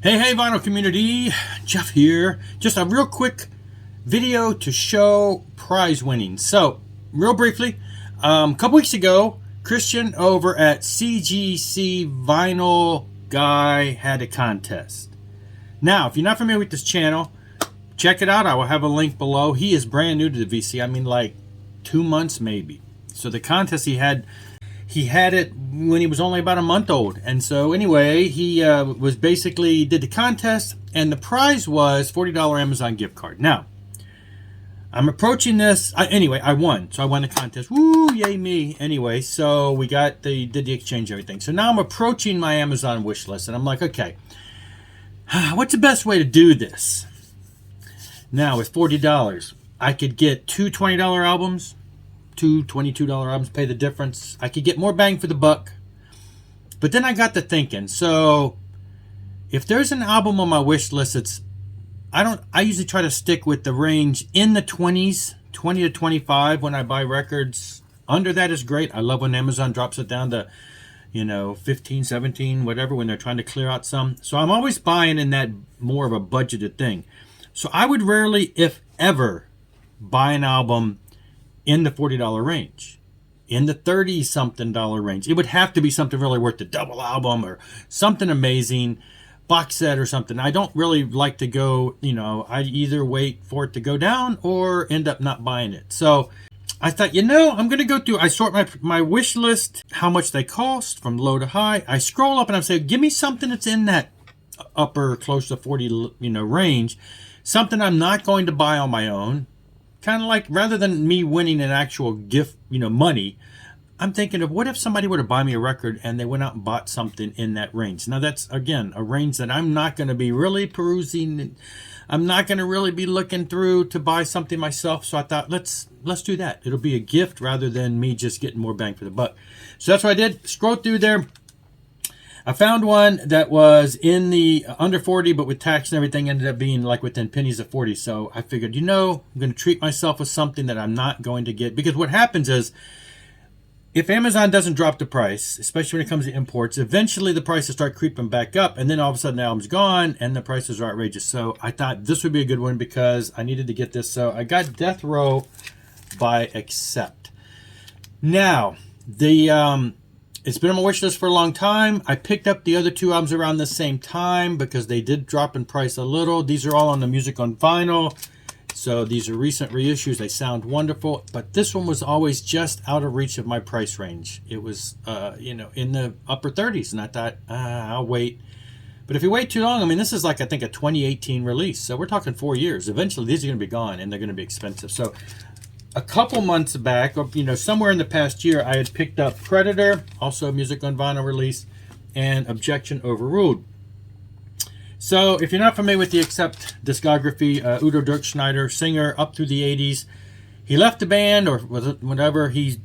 Hey, vinyl community, Jeff here. Just a real quick video to show prize winning. So, real briefly, a couple weeks ago, Christian over at CGCVINYLGUY had a contest. Now, if you're not familiar with this channel, check it out. I will have a link below. He is brand new to the VC. I mean, like 2 months maybe. So the contest he had it when he was only about a month old. And so anyway, he was basically did the contest, and the prize was $40 Amazon gift card. Now, I'm approaching this. Anyway, I won. So I won the contest. Woo, yay me. Anyway, so we did the exchange, everything. So now I'm approaching my Amazon wish list, and I'm like, okay, what's the best way to do this? Now, with $40, I could get two $20 albums, two $22 albums, pay the difference. I could get more bang for the buck. But then I got to thinking, so if there's an album on my wish list, I usually try to stick with the range in the 20s, 20 to 25 when I buy records. Under that is great. I love when Amazon drops it down to, 15, 17, whatever, when they're trying to clear out some. So I'm always buying in that more of a budgeted thing. So I would rarely, if ever, buy an album in the $40 range, in the $30-something range. It would have to be something really worth the double album or something amazing, box set or something. I don't really like to go, I either wait for it to go down or end up not buying it. So I thought, I'm going to go through, I sort my wish list, how much they cost from low to high. I scroll up and I'm saying, give me something that's in that upper close to 40, range, something I'm not going to buy on my own. Kind of like, rather than me winning an actual gift, money, I'm thinking of what if somebody were to buy me a record and they went out and bought something in that range. Now that's, again, a range that I'm not going to be really perusing. I'm not going to really be looking through to buy something myself. So I thought, let's do that. It'll be a gift rather than me just getting more bang for the buck. So that's what I did. Scroll through there. I found one that was in the under 40, but with tax and everything ended up being like within pennies of 40. So I figured, I'm going to treat myself with something that I'm not going to get. Because what happens is, if Amazon doesn't drop the price, especially when it comes to imports, eventually the prices start creeping back up. And then all of a sudden the album's gone and the prices are outrageous. So I thought this would be a good one because I needed to get this. So I got Death Row by Accept. Now, it's been on my wish list for a long time. I picked up the other two albums around the same time because they did drop in price a little. These are all on the Music on Vinyl. So these are recent reissues. They sound wonderful. But this one was always just out of reach of my price range. It was, in the upper 30s. And I thought, I'll wait. But if you wait too long, this is like, I think, a 2018 release. So we're talking 4 years. Eventually, these are going to be gone and they're going to be expensive. So a couple months back, or somewhere in the past year, I had picked up Predator, also a Music on Vinyl release, and Objection Overruled. So if you're not familiar with the Accept discography, Udo Dirkschneider, singer up through the 80s, he left the band or whatever. He's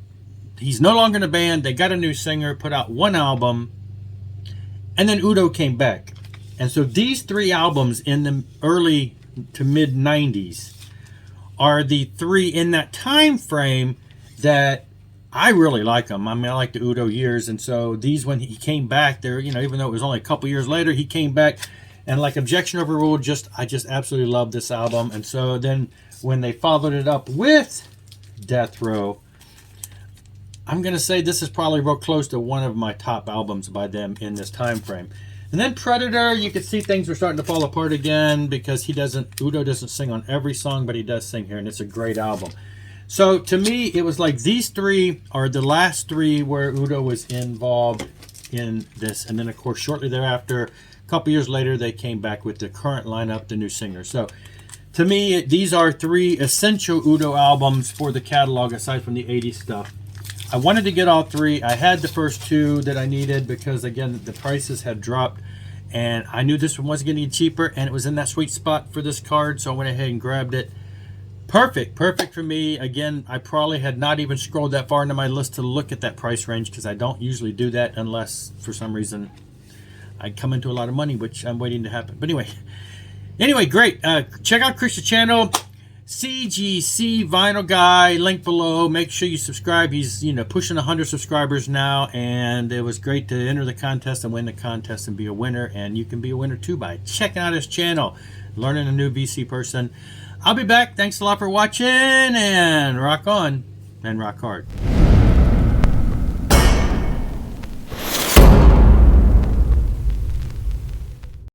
no longer in the band. They got a new singer, put out one album, and then Udo came back. And so these three albums in the early to mid 90s are the three in that time frame that I really like them. I like the Udo years, and so these, when he came back there, even though it was only a couple years later, he came back, and like Objection Overruled, I just absolutely love this album. And so then when they followed it up with Death Row, I'm gonna say this is probably real close to one of my top albums by them in this time frame. And then Predator, you can see things were starting to fall apart again because Udo doesn't sing on every song, but he does sing here, and it's a great album. So to me, it was like these three are the last three where Udo was involved in this. And then, of course, shortly thereafter, a couple years later, they came back with the current lineup, the new singer. So to me, these are three essential Udo albums for the catalog, aside from the 80s stuff. I wanted to get all three. I had the first two that I needed because, again, the prices had dropped. And I knew this one wasn't going to get cheaper. And it was in that sweet spot for this card. So I went ahead and grabbed it. Perfect for me. Again, I probably had not even scrolled that far into my list to look at that price range because I don't usually do that unless, for some reason, I come into a lot of money, which I'm waiting to happen. But anyway, great. Check out Chris's channel. CGC Vinyl Guy, link below. Make sure you subscribe. He's, pushing 100 subscribers now, and it was great to enter the contest and win the contest and be a winner. And you can be a winner too by checking out his channel, learning a new VC person. I'll be back. Thanks a lot for watching, and rock on and rock hard.